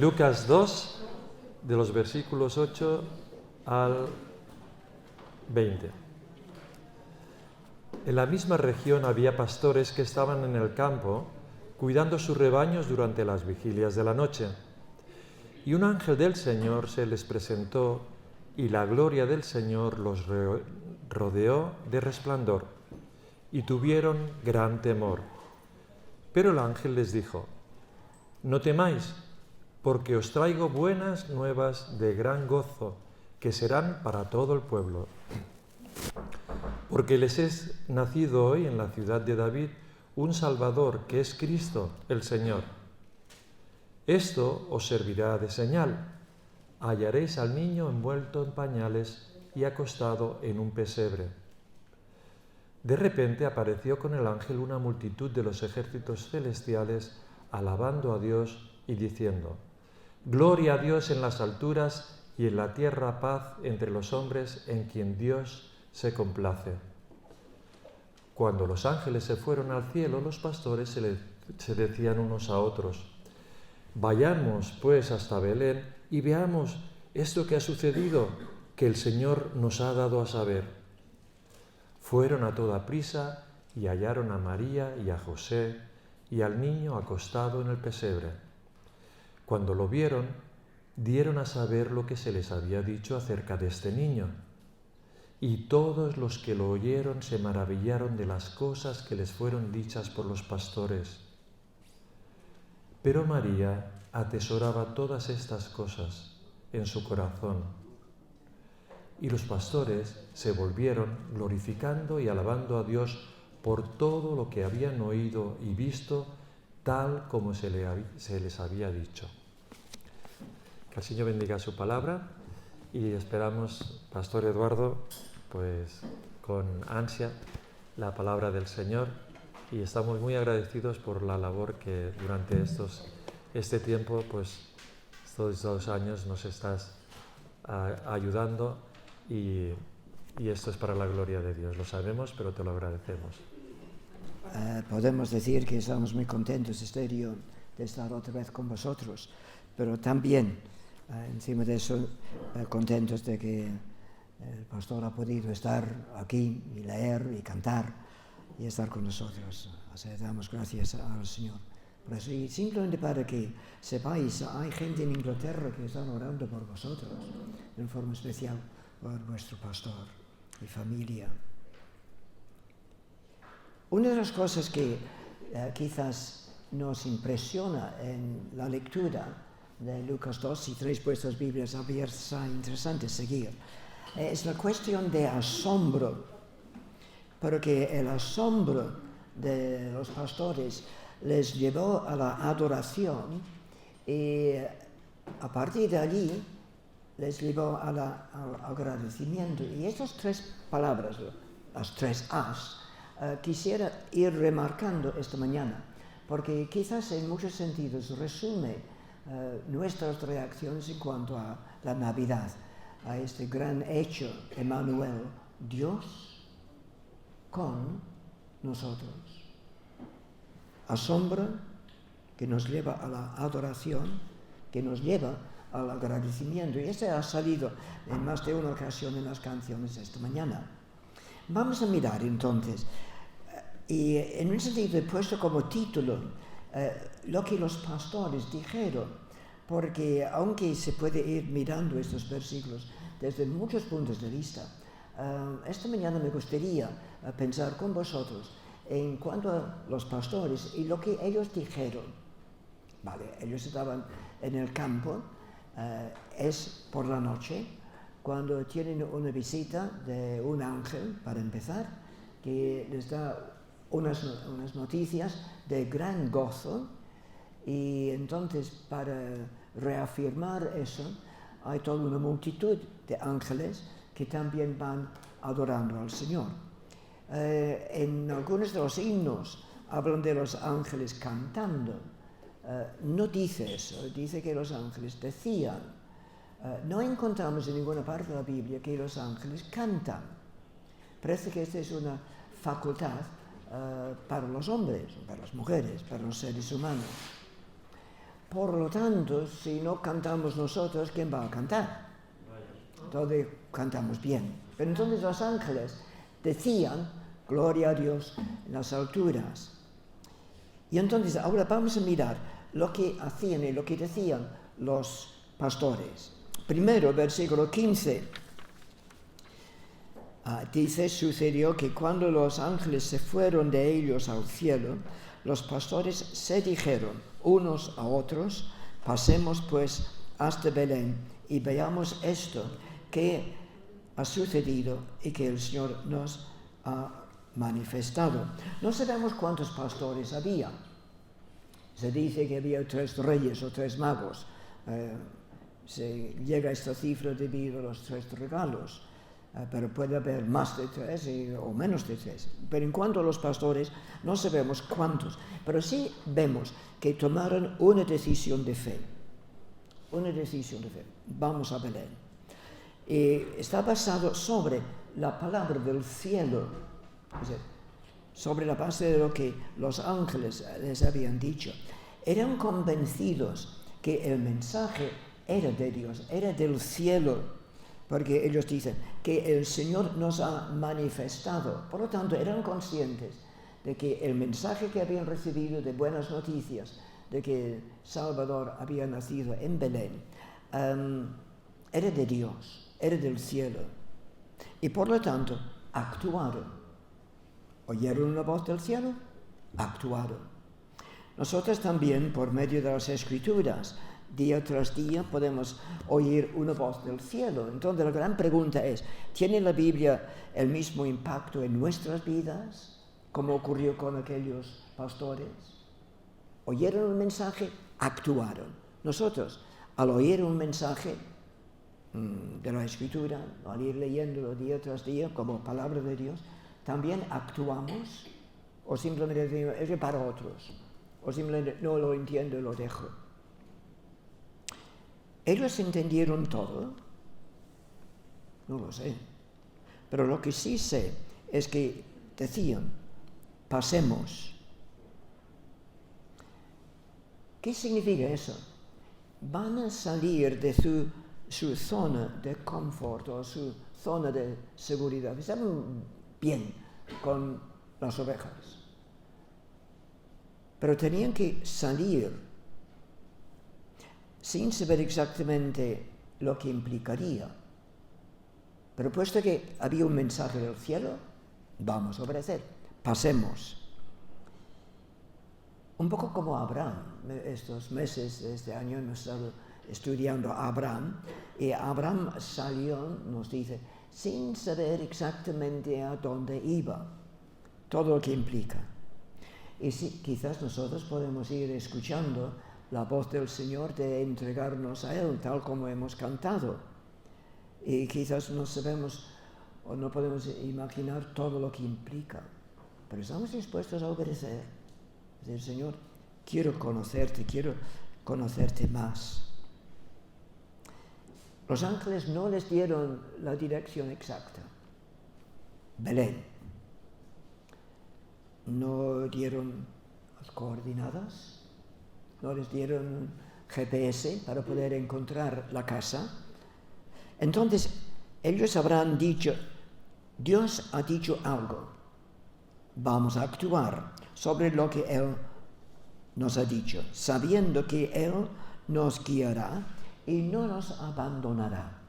Lucas 2, de los versículos 8 al 20. En la misma región había pastores que estaban en el campo cuidando sus rebaños durante las vigilias de la noche. Y un ángel del Señor se les presentó y la gloria del Señor los rodeó de resplandor y tuvieron gran temor. Pero el ángel les dijo: no temáis, porque os traigo buenas nuevas de gran gozo, que serán para todo el pueblo. Porque les es nacido hoy en la ciudad de David un Salvador, que es Cristo el Señor. Esto os servirá de señal. Hallaréis al niño envuelto en pañales y acostado en un pesebre. De repente apareció con el ángel una multitud de los ejércitos celestiales, alabando a Dios y diciendo: Gloria a Dios en las alturas y en la tierra paz entre los hombres en quien Dios se complace. Cuando los ángeles se fueron al cielo, los pastores se decían unos a otros: vayamos pues hasta Belén y veamos esto que ha sucedido, que el Señor nos ha dado a saber. Fueron a toda prisa y hallaron a María y a José y al niño acostado en el pesebre. Cuando lo vieron, dieron a saber lo que se les había dicho acerca de este niño. Y todos los que lo oyeron se maravillaron de las cosas que les fueron dichas por los pastores. Pero María atesoraba todas estas cosas en su corazón. Y los pastores se volvieron glorificando y alabando a Dios por todo lo que habían oído y visto, tal como se les había dicho. Que el Señor bendiga su palabra y esperamos, Pastor Eduardo, pues con ansia la palabra del Señor, y estamos muy agradecidos por la labor que durante este tiempo, pues estos 2 años nos estás ayudando, y esto es para la gloria de Dios. Lo sabemos, pero te lo agradecemos. Podemos decir que estamos muy contentos, Esterio, de estar otra vez con vosotros, pero también, encima de eso, contentos de que el pastor ha podido estar aquí y leer y cantar y estar con nosotros. Así damos gracias al Señor por eso. Y simplemente para que sepáis, hay gente en Inglaterra que están orando por vosotros, en forma especial por vuestro pastor y familia. Una de las cosas que quizás nos impresiona en la lectura de Lucas 2, si tenéis vuestras Biblias abiertas, será interesante seguir, es la cuestión de asombro, porque el asombro de los pastores les llevó a la adoración y a partir de allí les llevó al agradecimiento. Y estas 3 palabras, las 3 A's, quisiera ir remarcando esta mañana, porque quizás en muchos sentidos resume nuestras reacciones en cuanto a la Navidad, a este gran hecho, Emmanuel, Dios con nosotros. Asombro que nos lleva a la adoración, que nos lleva al agradecimiento, y este ha salido en más de una ocasión en las canciones esta mañana. Vamos a mirar entonces, y en un sentido he puesto como título lo que los pastores dijeron, porque aunque se puede ir mirando estos versículos desde muchos puntos de vista, esta mañana me gustaría pensar con vosotros en cuanto a los pastores y lo que ellos dijeron. Vale, ellos estaban en el campo, es por la noche, cuando tienen una visita de un ángel, para empezar, que les da unas noticias de gran gozo, y entonces para reafirmar eso hay toda una multitud de ángeles que también van adorando al Señor. En algunos de los himnos hablan de los ángeles cantando. No dice eso, dice que los ángeles decían. No encontramos en ninguna parte de la Biblia que los ángeles cantan. Parece que esta es una facultad para los hombres, para las mujeres, para los seres humanos. Por lo tanto, si no cantamos nosotros, ¿quién va a cantar? Entonces cantamos bien. Pero entonces los ángeles decían, gloria a Dios en las alturas. Y entonces ahora vamos a mirar lo que hacían y lo que decían los pastores. Primero, versículo 15. Dice, sucedió que cuando los ángeles se fueron de ellos al cielo, los pastores se dijeron unos a otros, pasemos pues hasta Belén y veamos esto que ha sucedido y que el Señor nos ha manifestado. No sabemos cuántos pastores había. Se dice que había 3 reyes o 3 magos. Se llega a esta cifra debido a los 3 regalos. Pero puede haber más de 3 o menos de 3. Pero en cuanto a los pastores, no sabemos cuántos. Pero sí vemos que tomaron una decisión de fe. Una decisión de fe. Vamos a Belén. Está basado sobre la palabra del cielo. Es decir, sobre la base de lo que los ángeles les habían dicho. Eran convencidos que el mensaje era de Dios, era del cielo. Porque ellos dicen que el Señor nos ha manifestado. Por lo tanto, eran conscientes de que el mensaje que habían recibido de buenas noticias, de que Salvador había nacido en Belén, era de Dios, era del cielo. Y por lo tanto, actuaron. ¿Oyeron una voz del cielo? Actuaron. Nosotros también, por medio de las Escrituras, día tras día podemos oír una voz del cielo. Entonces la gran pregunta es, ¿tiene la Biblia el mismo impacto en nuestras vidas como ocurrió con aquellos pastores? Oyeron un mensaje, actuaron. Nosotros, al oír un mensaje de la Escritura, al ir leyéndolo día tras día como palabra de Dios, también actuamos o simplemente decimos, es para otros, o simplemente no lo entiendo y lo dejo. ¿Ellos entendieron todo? No lo sé. Pero lo que sí sé es que decían, pasemos. ¿Qué significa eso? Van a salir de su zona de confort o su zona de seguridad. Estaban bien con las ovejas. Pero tenían que salir sin saber exactamente lo que implicaría. Pero puesto que había un mensaje del cielo, vamos a obedecer, pasemos. Un poco como Abraham. Estos meses de este año hemos estado estudiando a Abraham, y Abraham salió, nos dice, sin saber exactamente a dónde iba, todo lo que implica. Y sí, quizás nosotros podemos ir escuchando la voz del Señor de entregarnos a Él, tal como hemos cantado. Y quizás no sabemos o no podemos imaginar todo lo que implica, pero estamos dispuestos a obedecer. Es decir, Señor, quiero conocerte más. Los ángeles no les dieron la dirección exacta. Belén. No dieron las coordenadas. No les dieron GPS para poder encontrar la casa. Entonces, ellos habrán dicho, Dios ha dicho algo. Vamos a actuar sobre lo que Él nos ha dicho, sabiendo que Él nos guiará y no nos abandonará.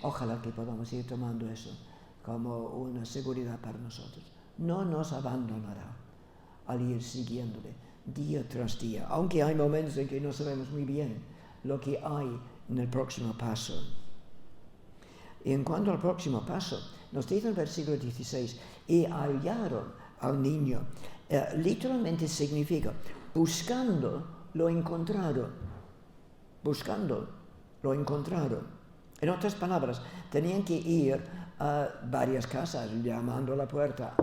Ojalá que podamos ir tomando eso como una seguridad para nosotros. No nos abandonará al ir siguiéndole día tras día, aunque hay momentos en que no sabemos muy bien lo que hay en el próximo paso. Y en cuanto al próximo paso, nos dice en el versículo 16, y hallaron al niño. Literalmente significa, buscando, lo encontraron. Buscando, lo encontraron. En otras palabras, tenían que ir a varias casas, llamando a la puerta.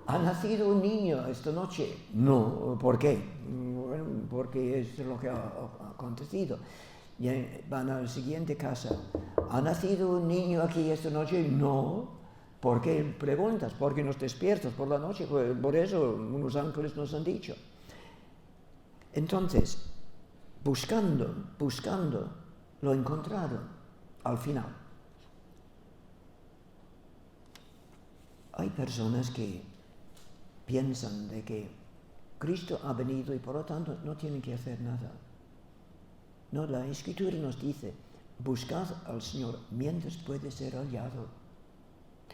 ¿Ha nacido un niño esta noche? No, ¿por qué? Bueno, porque es lo que ha acontecido. Y van a la siguiente casa. ¿Ha nacido un niño aquí esta noche? No. ¿Por qué preguntas? ¿Por qué nos despiertas por la noche? Pues por eso unos ángeles nos han dicho. Entonces, buscando, lo encontraron al final. Hay personas que piensan de que Cristo ha venido y por lo tanto no tienen que hacer nada. No, la Escritura nos dice, buscad al Señor mientras puede ser hallado.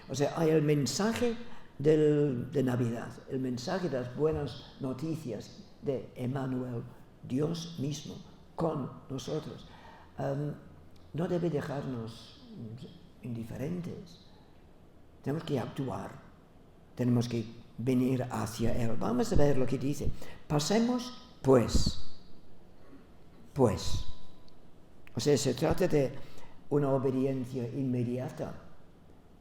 O sea, hay el mensaje de Navidad, el mensaje de las buenas noticias de Emmanuel, Dios mismo, con nosotros. No debe dejarnos indiferentes. Tenemos que actuar, tenemos que venir hacia Él. Vamos a ver lo que dice. Pasemos, pues. O sea, se trata de una obediencia inmediata.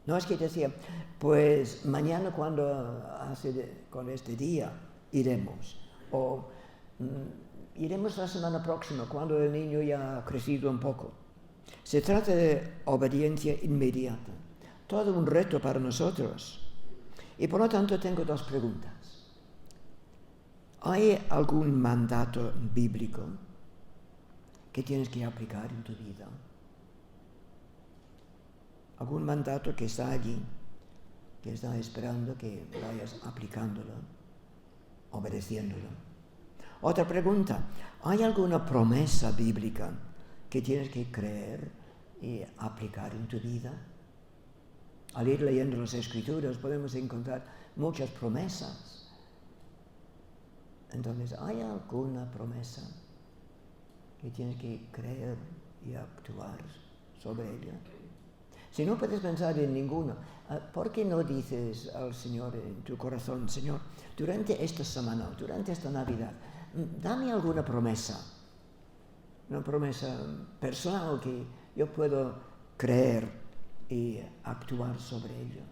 No es que decía, pues mañana con este día iremos. O iremos la semana próxima cuando el niño ya ha crecido un poco. Se trata de obediencia inmediata. Todo un reto para nosotros. Y por lo tanto tengo dos preguntas. ¿Hay algún mandato bíblico que tienes que aplicar en tu vida? ¿Algún mandato que está allí, que está esperando que vayas aplicándolo, obedeciéndolo? Otra pregunta. ¿Hay alguna promesa bíblica que tienes que creer y aplicar en tu vida? Al ir leyendo las Escrituras podemos encontrar muchas promesas. Entonces, ¿hay alguna promesa que tienes que creer y actuar sobre ella? Si no puedes pensar en ninguna, ¿por qué no dices al Señor en tu corazón, Señor, durante esta semana, durante esta Navidad, dame alguna promesa, una promesa personal que yo puedo creer y actuar sobre ello?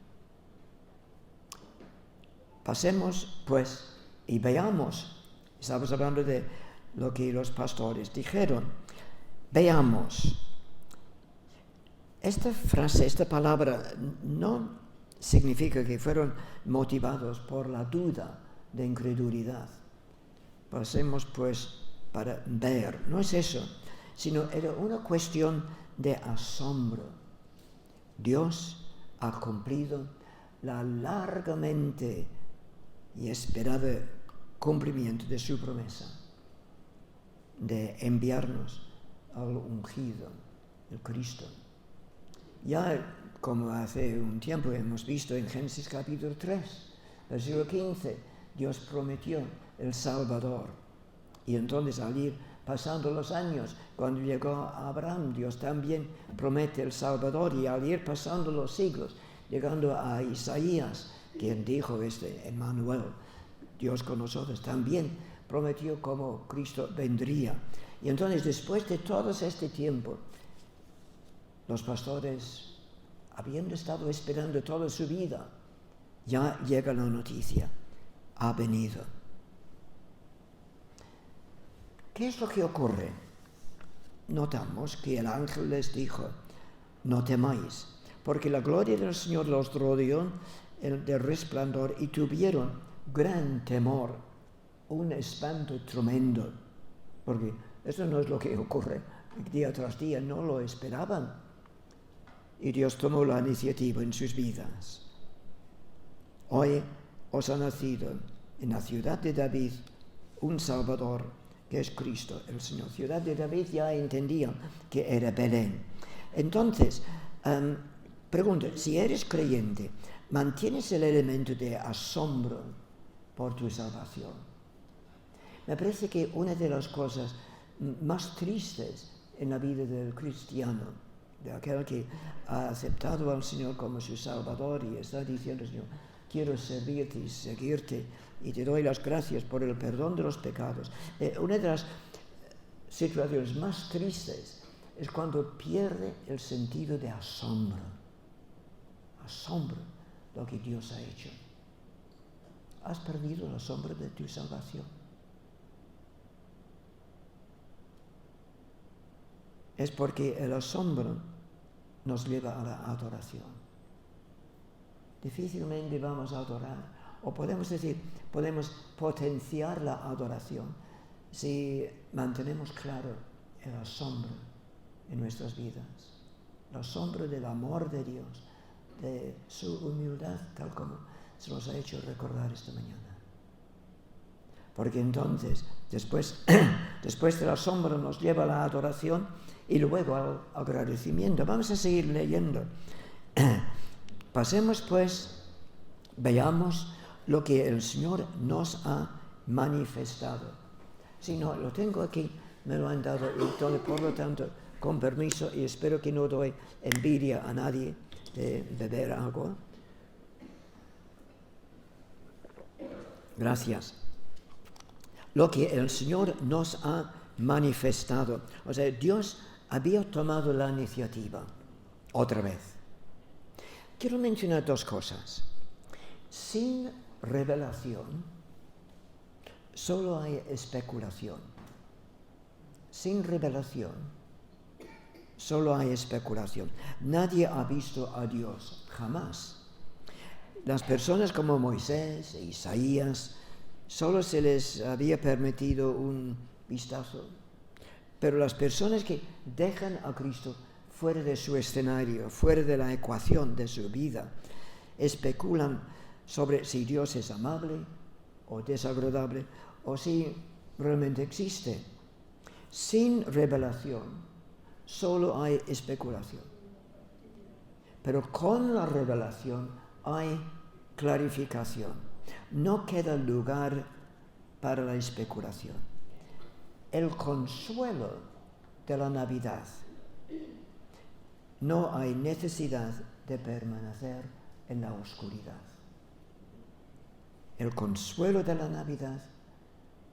Pasemos, pues, y veamos. Estamos hablando de lo que los pastores dijeron. Veamos. Esta frase, esta palabra, no significa que fueron motivados por la duda de incredulidad. Pasemos, pues, para ver. No es eso, sino era una cuestión de asombro. Dios ha cumplido la largamente y esperada cumplimiento de su promesa de enviarnos al ungido, el Cristo. Ya como hace un tiempo hemos visto en Génesis capítulo 3, versículo 15, Dios prometió el Salvador. Y entonces al ir pasando los años, cuando llegó a Abraham, Dios también promete el Salvador. Y al ir pasando los siglos, llegando a Isaías, quien dijo Emmanuel, Dios con nosotros, también prometió cómo Cristo vendría. Y entonces, después de todo este tiempo, los pastores, habiendo estado esperando toda su vida, ya llega la noticia, ha venido. ¿Qué es lo que ocurre? Notamos que el ángel les dijo, no temáis, porque la gloria del Señor los rodeó de resplandor y tuvieron gran temor, un espanto tremendo, porque eso no es lo que ocurre día tras día, no lo esperaban. Y Dios tomó la iniciativa en sus vidas. Hoy os ha nacido en la ciudad de David un Salvador, que es Cristo el Señor. Ciudad de David ya entendían que era Belén. Entonces, pregunto, si eres creyente, ¿mantienes el elemento de asombro por tu salvación? Me parece que una de las cosas más tristes en la vida del cristiano, de aquel que ha aceptado al Señor como su Salvador y está diciendo, Señor, quiero servirte y seguirte y te doy las gracias por el perdón de los pecados. Una de las situaciones más tristes es cuando pierde el sentido de asombro. Asombro lo que Dios ha hecho. ¿Has perdido el asombro de tu salvación? Es porque el asombro nos lleva a la adoración. Difícilmente vamos a adorar, o podemos decir, podemos potenciar la adoración si mantenemos claro el asombro en nuestras vidas, el asombro del amor de Dios, de su humildad, tal como se nos ha hecho recordar esta mañana. Porque entonces, después del asombro nos lleva a la adoración y luego al agradecimiento. Vamos a seguir leyendo. Pasemos pues, veamos lo que el Señor nos ha manifestado. Si no, lo tengo aquí, me lo han dado, y por lo tanto, con permiso, y espero que no doy envidia a nadie de beber algo. Gracias. Lo que el Señor nos ha manifestado. O sea, Dios había tomado la iniciativa, otra vez. Quiero mencionar dos cosas. Sin revelación, solo hay especulación. Sin revelación, solo hay especulación. Nadie ha visto a Dios, jamás. Las personas como Moisés e Isaías, solo se les había permitido un vistazo. Pero las personas que dejan a Cristo fuera de su escenario, fuera de la ecuación de su vida, especulan sobre si Dios es amable o desagradable o si realmente existe. Sin revelación, solo hay especulación. Pero con la revelación hay clarificación. No queda lugar para la especulación. El consuelo de la Navidad. No hay necesidad de permanecer en la oscuridad. El consuelo de la Navidad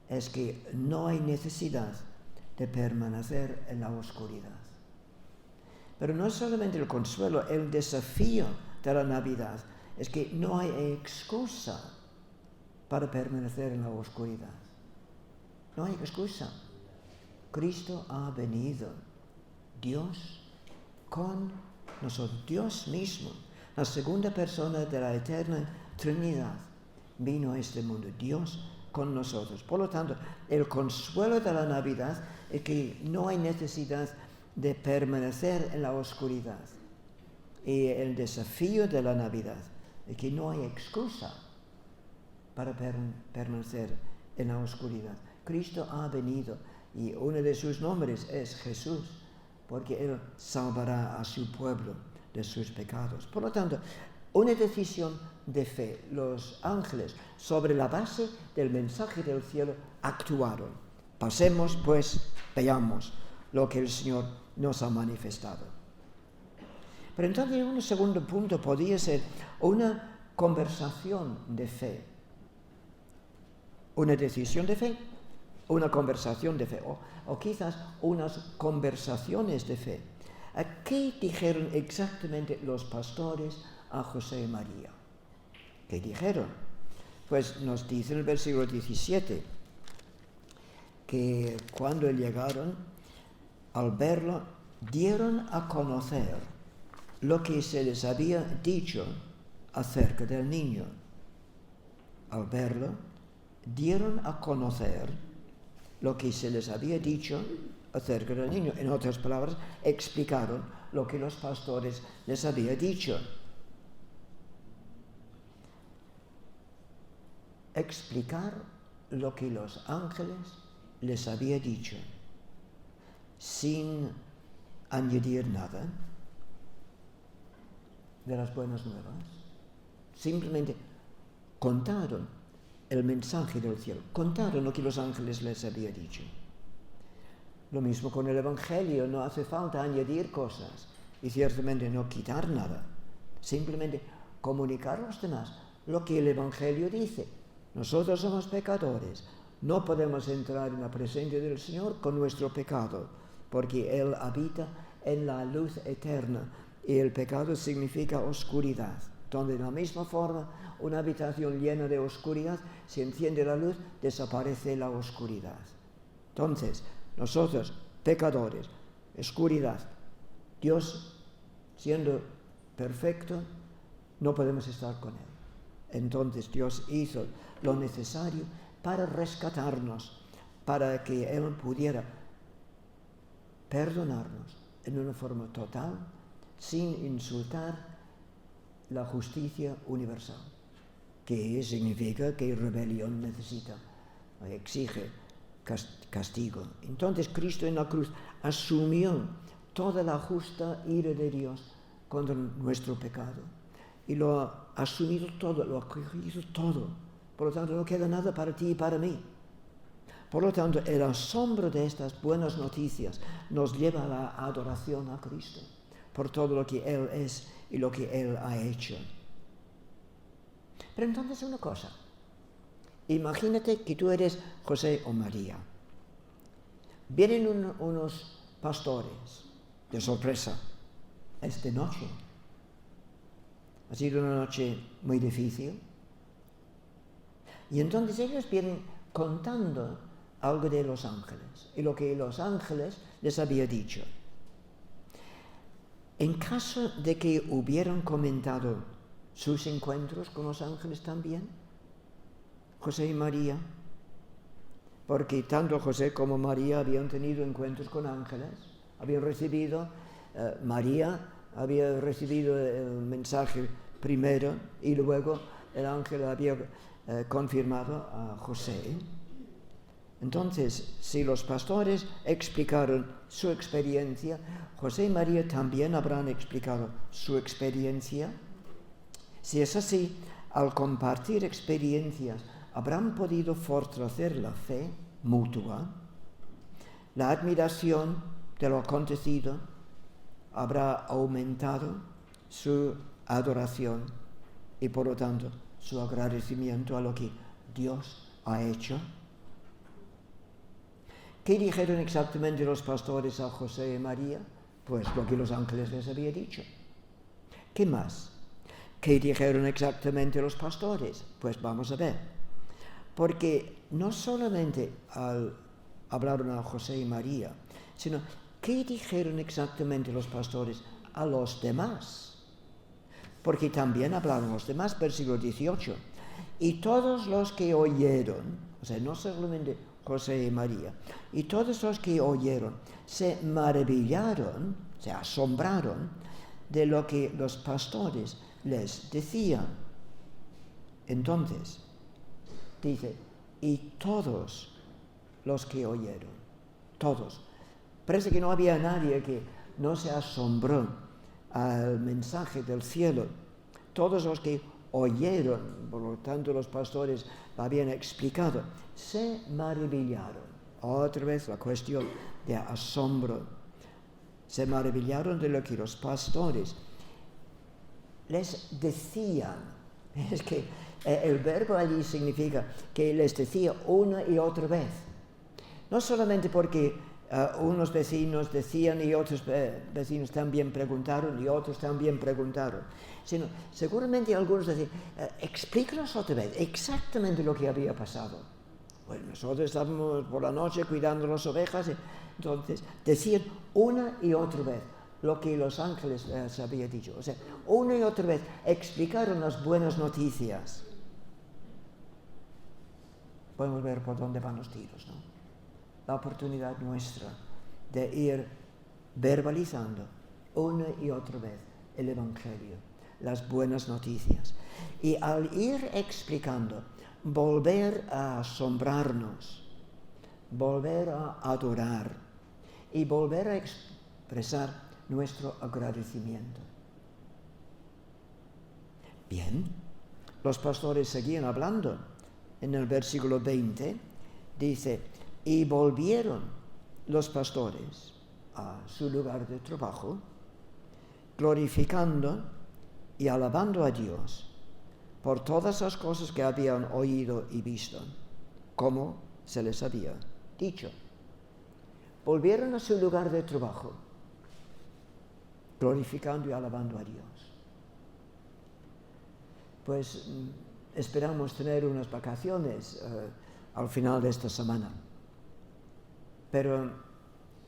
es que no hay necesidad de permanecer en la oscuridad. Pero no solamente el consuelo, el desafío de la Navidad es que no hay excusa para permanecer en la oscuridad. No hay excusa. Cristo ha venido. Dios con nosotros. Dios mismo, la segunda persona de la eterna Trinidad, vino a este mundo. Dios con nosotros. Por lo tanto, el consuelo de la Navidad es que no hay necesidad de permanecer en la oscuridad. Y el desafío de la Navidad es que no hay excusa para permanecer en la oscuridad. Cristo ha venido y uno de sus nombres es Jesús, porque Él salvará a su pueblo de sus pecados. Por lo tanto, una decisión de fe. Los ángeles, sobre la base del mensaje del cielo, actuaron. Pasemos, pues, veamos lo que el Señor nos ha manifestado. Pero entonces, un segundo punto podría ser una conversación de fe. Una decisión de fe, una conversación de fe, o quizás unas conversaciones de fe. ¿Qué dijeron exactamente los pastores a José y María? ¿Qué dijeron? Pues nos dice en el versículo 17 que cuando llegaron, al verlo, dieron a conocer lo que se les había dicho acerca del niño. Al verlo, dieron a conocer lo que se les había dicho acerca del niño. En otras palabras, explicaron lo que los pastores les habían dicho. Explicar lo que los ángeles les habían dicho, sin añadir nada de las buenas nuevas. Simplemente contaron el mensaje del cielo, contaron lo que los ángeles les habían dicho. Lo mismo con el Evangelio, no hace falta añadir cosas y ciertamente no quitar nada, simplemente comunicar a los demás lo que el Evangelio dice. Nosotros somos pecadores, no podemos entrar en la presencia del Señor con nuestro pecado, porque Él habita en la luz eterna y el pecado significa oscuridad, donde de la misma forma una habitación llena de oscuridad, si enciende la luz, desaparece la oscuridad. Entonces, nosotros, pecadores, oscuridad, Dios, siendo perfecto, no podemos estar con Él. Entonces Dios hizo lo necesario para rescatarnos, para que Él pudiera perdonarnos en una forma total, sin insultar la justicia universal, que significa que rebelión necesita, exige castigo. Entonces Cristo en la cruz asumió toda la justa ira de Dios contra nuestro pecado y lo ha asumido todo, lo ha cogido todo. Por lo tanto, no queda nada para ti y para mí. Por lo tanto, el asombro de estas buenas noticias nos lleva a la adoración a Cristo por todo lo que Él es y lo que Él ha hecho. Pero entonces una cosa, imagínate que tú eres José o María. Vienen unos pastores de sorpresa esta noche. Ha sido una noche muy difícil. Y entonces ellos vienen contando algo de los ángeles y lo que los ángeles les había dicho. En caso de que hubieran comentado sus encuentros con los ángeles también, José y María, porque tanto José como María habían tenido encuentros con ángeles, habían recibido, María había recibido el mensaje primero y luego el ángel había confirmado a José. Entonces, si los pastores explicaron su experiencia, José y María también habrán explicado su experiencia. Si es así, al compartir experiencias, habrán podido fortalecer la fe mutua, la admiración de lo acontecido habrá aumentado su adoración y por lo tanto su agradecimiento a lo que Dios ha hecho. ¿Qué dijeron exactamente los pastores a José y María? Pues lo que los ángeles les había dicho. ¿Qué más? ¿Qué dijeron exactamente los pastores? Pues vamos a ver. Porque no solamente hablaron a José y María, sino ¿qué dijeron exactamente los pastores a los demás? Porque también hablaron los demás, versículo 18. Y todos los que oyeron, o sea, no solamente José y María, y todos los que oyeron se maravillaron, se asombraron de lo que los pastores les decían. Entonces, dice, y todos los que oyeron, todos. Parece que no había nadie que no se asombró al mensaje del cielo. Todos los que oyeron, por lo tanto los pastores lo habían explicado, se maravillaron. Otra vez la cuestión de asombro. Se maravillaron de lo que los pastores les decían. Es que el verbo allí significa que les decía una y otra vez. No solamente porque unos vecinos decían y otros vecinos también preguntaron y otros también preguntaron, sino seguramente algunos decían, explícanos otra vez exactamente lo que había pasado. Bueno, nosotros estábamos por la noche cuidando las ovejas, entonces decían una y otra vez lo que los ángeles les habían dicho. O sea, una y otra vez explicaron las buenas noticias. Podemos ver por dónde van los tiros, ¿no? La oportunidad nuestra de ir verbalizando una y otra vez el Evangelio, las buenas noticias. Y al ir explicando, volver a asombrarnos, volver a adorar y volver a expresar nuestro agradecimiento. Bien, los pastores seguían hablando. En el versículo 20 dice, y volvieron los pastores a su lugar de trabajo, glorificando y alabando a Dios por todas las cosas que habían oído y visto, como se les había dicho. Volvieron a su lugar de trabajo, glorificando y alabando a Dios. Pues esperamos tener unas vacaciones al final de esta semana. Pero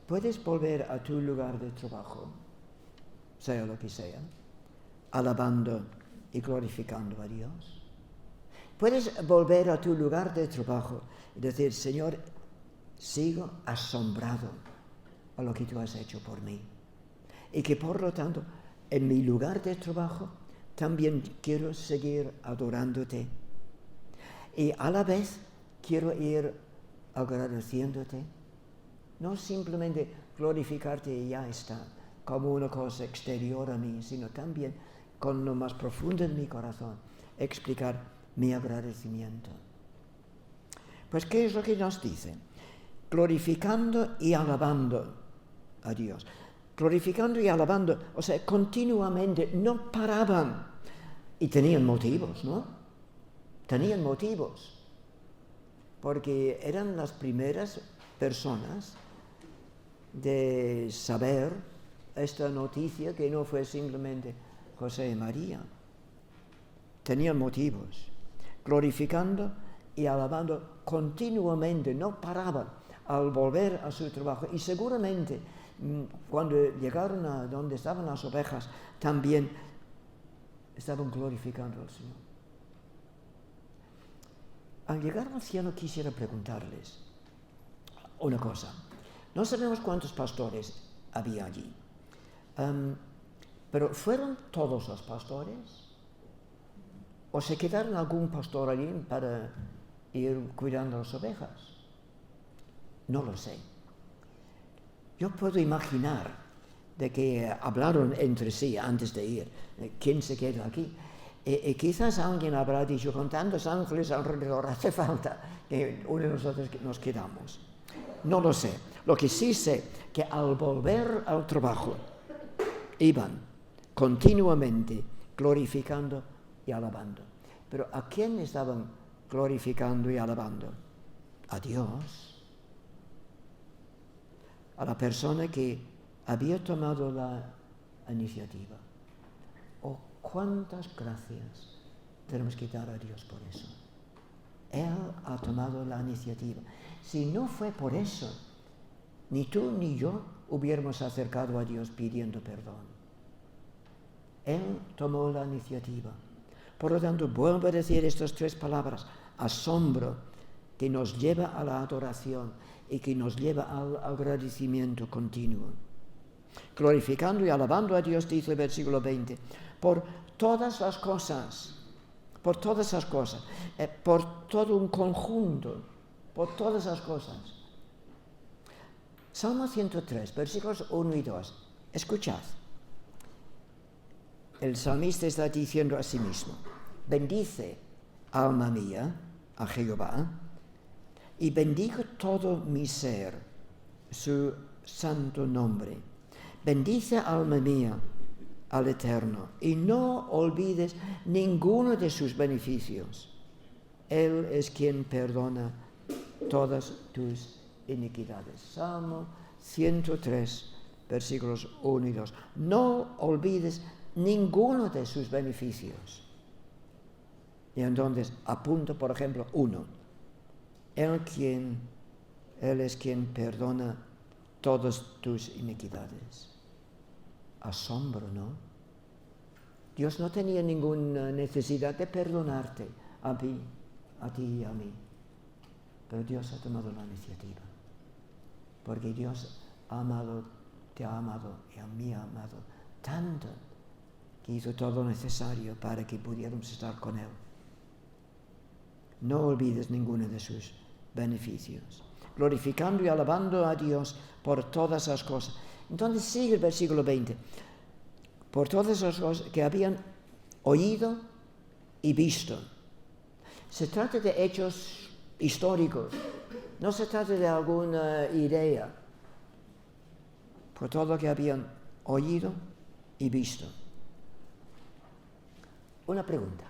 puedes volver a tu lugar de trabajo, sea lo que sea, alabando y glorificando a Dios. Puedes volver a tu lugar de trabajo y decir, Señor, sigo asombrado a lo que tú has hecho por mí. Y que por lo tanto, en mi lugar de trabajo, también quiero seguir adorándote. Y a la vez quiero ir agradeciéndote. No simplemente glorificarte y ya está, como una cosa exterior a mí, sino también con lo más profundo de mi corazón, explicar mi agradecimiento. Pues, ¿qué es lo que nos dice? Glorificando y alabando a Dios. Glorificando y alabando, o sea, continuamente, no paraban. Y tenían motivos, ¿no? Tenían motivos. Porque eran las primeras personas de saber esta noticia que no fue simplemente José y María. Tenían motivos. Glorificando y alabando continuamente, no paraban al volver a su trabajo. Y seguramente cuando llegaron a donde estaban las ovejas, también estaban glorificando al Señor. Al llegar al cielo quisiera preguntarles una cosa. No sabemos cuántos pastores había allí, pero ¿fueron todos los pastores? ¿O se quedaron algún pastor allí para ir cuidando las ovejas? No lo sé. Yo puedo imaginar de que hablaron entre sí antes de ir. ¿Quién se queda aquí? Quizás alguien habrá dicho, con tantos ángeles alrededor, hace falta que uno de nosotros nos quedamos. No lo sé. Lo que sí sé, que al volver al trabajo, iban continuamente glorificando y alabando. Pero ¿a quién estaban glorificando y alabando? A Dios. A la persona que había tomado la iniciativa. Oh, cuántas gracias tenemos que dar a Dios por eso. Él ha tomado la iniciativa. Si no fue por eso, ni tú ni yo hubiéramos acercado a Dios pidiendo perdón. Él tomó la iniciativa. Por lo tanto, vuelvo a decir estas tres palabras: asombro, que nos lleva a la adoración y que nos lleva al agradecimiento continuo. Glorificando y alabando a Dios, dice el versículo 20, por todas las cosas, por todo un conjunto, por todas las cosas. Salmo 103, versículos 1 y 2. Escuchad. El salmista está diciendo a sí mismo: bendice, alma mía, a Jehová, y bendigo todo mi ser, su santo nombre. Bendice, alma mía, al Eterno, y no olvides ninguno de sus beneficios. Él es quien perdona todas tus iniquidades. Salmo 103, versículos 1 y 2. No olvides ninguno de sus beneficios. Y entonces apunto, por ejemplo, 1. Él es quien perdona todas tus iniquidades. Asombro, ¿no? Dios no tenía ninguna necesidad de perdonarte a ti y a mí. Pero Dios ha tomado la iniciativa. Porque Dios te ha amado y a mí ha amado tanto que hizo todo lo necesario para que pudiéramos estar con Él. No olvides ninguno de sus beneficios. Glorificando y alabando a Dios por todas las cosas. Entonces sigue el versículo 20. Por todas las cosas que habían oído y visto. Se trata de hechos históricos. No se trata de alguna idea. Por todo lo que habían oído y visto. Una pregunta.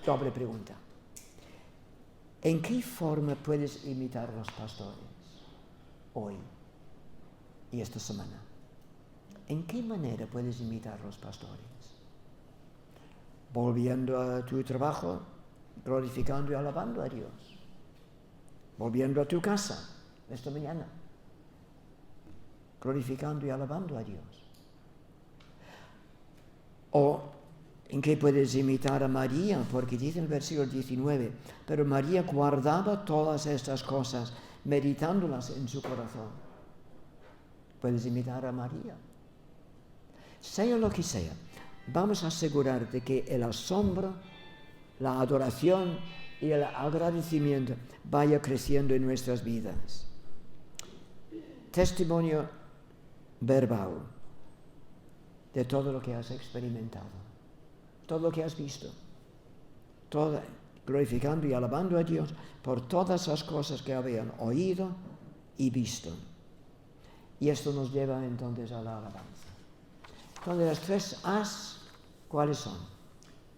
Doble pregunta. ¿En qué forma puedes imitar a los pastores hoy y esta semana? ¿En qué manera puedes imitar a los pastores? Volviendo a tu trabajo, glorificando y alabando a Dios. Volviendo a tu casa esta mañana, glorificando y alabando a Dios. O ¿en qué puedes imitar a María? Porque dice en el versículo 19, pero María guardaba todas estas cosas meditándolas en su corazón. Puedes imitar a María. Sea lo que sea, vamos a asegurar de que el asombro, la adoración y el agradecimiento vaya creciendo en nuestras vidas. Testimonio verbal de todo lo que has experimentado, todo lo que has visto, glorificando y alabando a Dios por todas las cosas que habían oído y visto. Y esto nos lleva entonces a la alabanza. Entonces las tres As, ¿cuáles son?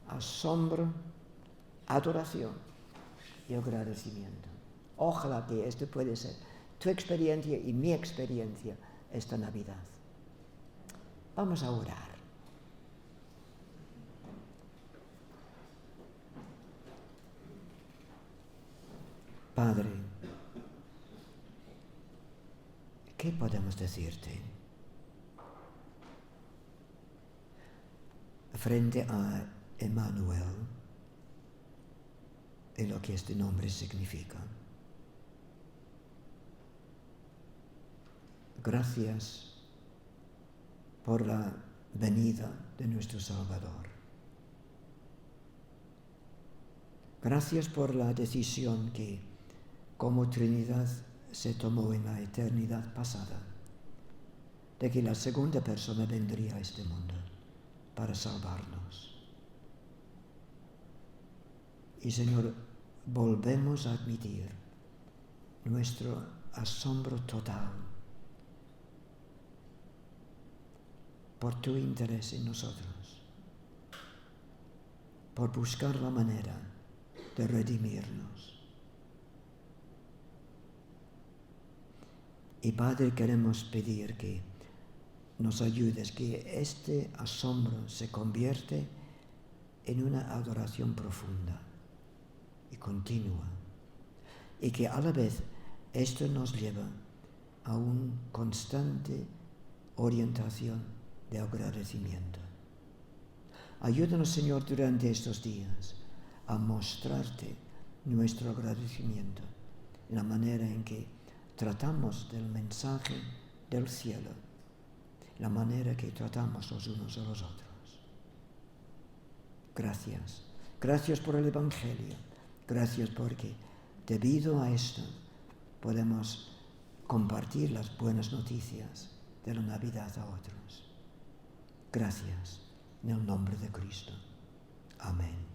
Asombro, adoración y agradecimiento. Ojalá que esto pueda ser tu experiencia y mi experiencia esta Navidad. Vamos a orar. Padre, ¿qué podemos decirte frente a Emmanuel y lo que este nombre significa? Gracias por la venida de nuestro Salvador. Gracias por la decisión que como Trinidad se tomó en la eternidad pasada, de que la segunda persona vendría a este mundo para salvarnos. Y Señor, volvemos a admitir nuestro asombro total por tu interés en nosotros, por buscar la manera de redimirnos. Y Padre, queremos pedir que nos ayudes, que este asombro se convierte en una adoración profunda y continua, y que a la vez esto nos lleva a una constante orientación de agradecimiento. Ayúdanos, Señor, durante estos días a mostrarte nuestro agradecimiento en la manera en que tratamos del mensaje del cielo, la manera que tratamos los unos a los otros. Gracias. Gracias por el Evangelio. Gracias porque debido a esto podemos compartir las buenas noticias de la Navidad a otros. Gracias. En el nombre de Cristo. Amén.